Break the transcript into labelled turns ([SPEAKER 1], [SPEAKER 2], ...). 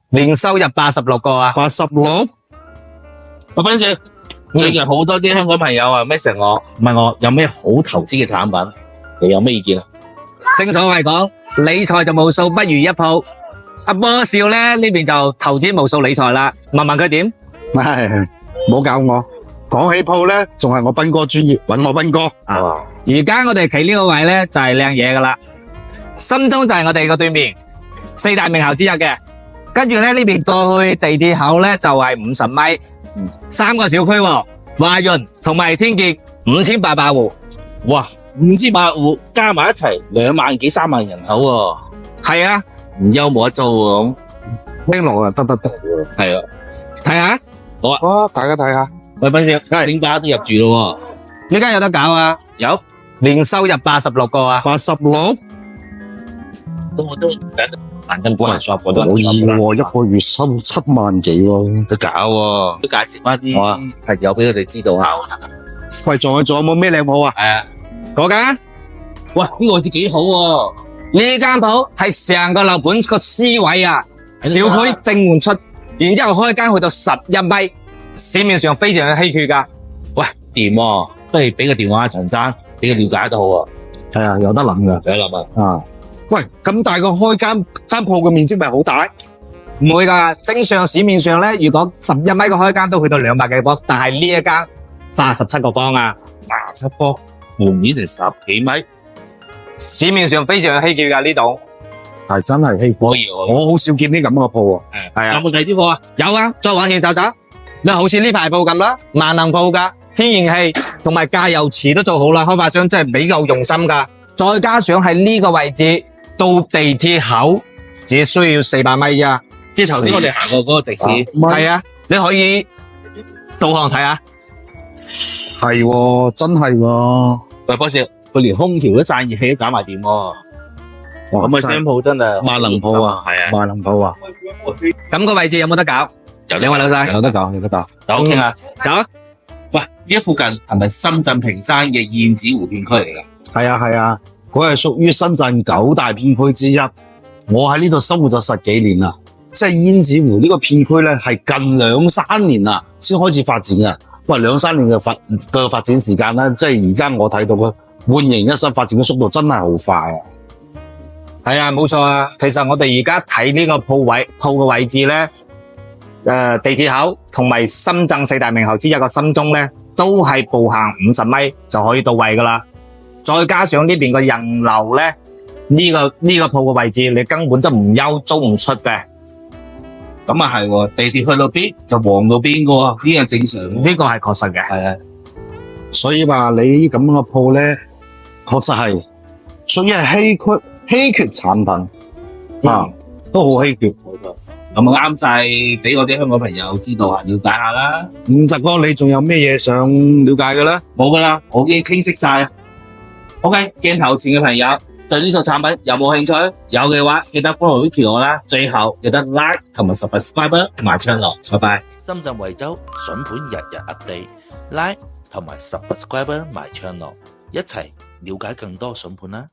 [SPEAKER 1] 年收入86個啊。
[SPEAKER 2] 86？
[SPEAKER 3] 我分析最近好多啲香港朋友啊，message我問我有咩好投資嘅產品，你有咩意見啊？
[SPEAKER 1] 正所謂講，理財就無數不如一鋪。阿波少咧呢邊就投資無數理財啦，問問佢點？
[SPEAKER 2] 唉，唔好教我。講起鋪咧，仲係我斌哥專業，揾我斌哥。
[SPEAKER 1] 而家我哋企呢個位咧就係靚嘢噶啦，深中就係我哋個對面四大名校之一嘅，跟住咧呢邊過去地鐵口咧就係50米，三個小區喎，華潤同埋天傑5800戶，
[SPEAKER 3] 哇，5800戶加埋一齊2萬幾3萬人口喎，
[SPEAKER 1] 係啊，
[SPEAKER 3] 唔憂冇得租喎，
[SPEAKER 2] 聽落啊，得喎。
[SPEAKER 3] 係啊，
[SPEAKER 1] 睇下
[SPEAKER 3] 好啊，
[SPEAKER 2] 哇，大家睇下。
[SPEAKER 3] 喂，斌少，點解都入住咯喎？
[SPEAKER 1] 呢間有得搞啊，
[SPEAKER 3] 有，
[SPEAKER 1] 年收入86個啊，
[SPEAKER 2] 86？
[SPEAKER 3] 我都難跟本人 shop 我都
[SPEAKER 2] 可以喎，一個月收7萬幾喎。
[SPEAKER 3] 都搞喎，都介紹翻啲朋友俾佢哋知道下。
[SPEAKER 2] 喂，仲有冇咩靚鋪啊？
[SPEAKER 3] 係啊，
[SPEAKER 1] 嗰間
[SPEAKER 3] 喂，呢個位置幾好喎，
[SPEAKER 1] 呢間鋪係成個樓盤個 C 位啊，小區正門出，然之後開間去到11米，市面上非常稀缺噶。
[SPEAKER 3] 喂，掂喎，不如俾個電話陳生，俾佢了解都好喎。
[SPEAKER 2] 係啊，有得諗噶。
[SPEAKER 3] 有得諗啊。
[SPEAKER 2] 啊，喂，咁大個開間鋪嘅面積咪好大？
[SPEAKER 1] 唔會噶，正常市面上咧，如果11米嘅開間都去到200幾方，但係呢一間37個方啊，
[SPEAKER 3] 87方，門面成10幾米，
[SPEAKER 1] 市面上非常稀缺噶呢度。
[SPEAKER 2] 係真係稀缺。
[SPEAKER 3] 可以喎。
[SPEAKER 2] 我好少見啲咁嘅鋪喎。
[SPEAKER 1] 係啊
[SPEAKER 3] 有冇第啲貨啊？
[SPEAKER 1] 有啊，再往前走走，你好似呢排鋪咁啦，萬能鋪噶，天然氣同埋加油池都做好啦，開發商真係比較用心噶。再加上喺呢個位置到地鐵口，只需要400米咋。
[SPEAKER 3] 即係頭先我哋行過嗰個直線，
[SPEAKER 1] 係啊，你可以導航睇下。
[SPEAKER 2] 係喎，真係喎。
[SPEAKER 3] 喂，波少，佢連空調都散熱器都搞埋掂喎。咁嘅商鋪真係
[SPEAKER 2] 萬能鋪啊，
[SPEAKER 3] 係啊，
[SPEAKER 2] 萬能鋪啊，
[SPEAKER 1] 咁個位置有冇得搞？兩位老細，
[SPEAKER 2] 有得搞，有得搞。
[SPEAKER 3] 走傾下。
[SPEAKER 1] 走啊！
[SPEAKER 3] 喂，呢一附近係咪深圳坪山嘅燕子湖片區嚟㗎？
[SPEAKER 2] 係啊，係啊，佢係屬於深圳9大片區之一。我喺呢度生活咗10幾年啦，即係燕子湖呢個片區咧，係近2-3年啦先開始發展嘅。喂，2-3年嘅發展時間咧，即係而家我睇到佢煥然一新發展嘅速度真係好快啊！
[SPEAKER 1] 係啊，冇錯啊。其實我哋而家睇呢個鋪嘅位置咧，地鐵口同埋深圳4大名校之一個深中咧，都係步行50米就可以到位噶啦。再加上呢邊個人流咧，呢個鋪嘅位置你根本都唔憂租唔出嘅。
[SPEAKER 3] 咁啊係喎，地鐵去到邊就旺到邊噶喎，呢個正常。
[SPEAKER 1] 呢個係確實嘅。
[SPEAKER 3] 係啊，
[SPEAKER 2] 所以話你呢咁嘅鋪咧，確實係屬於係稀缺產品啊，都好稀缺。
[SPEAKER 3] 咁啊啱晒，俾我啲香港朋友知道啊，了解下啦。
[SPEAKER 2] 澤哥，你仲有咩嘢想了解嘅咧？
[SPEAKER 3] 冇噶啦，我已經清晰晒啊。OK，鏡頭前嘅朋友對呢套產品有冇興趣？有嘅話，記得 follow Vicky 我啦。最後記得 like 同埋 subscribe 同埋 channel。拜拜。
[SPEAKER 4] 深圳惠州筍盤日日 update，like 同埋 subscribe 埋 channel，一齊了解更多筍盤啦。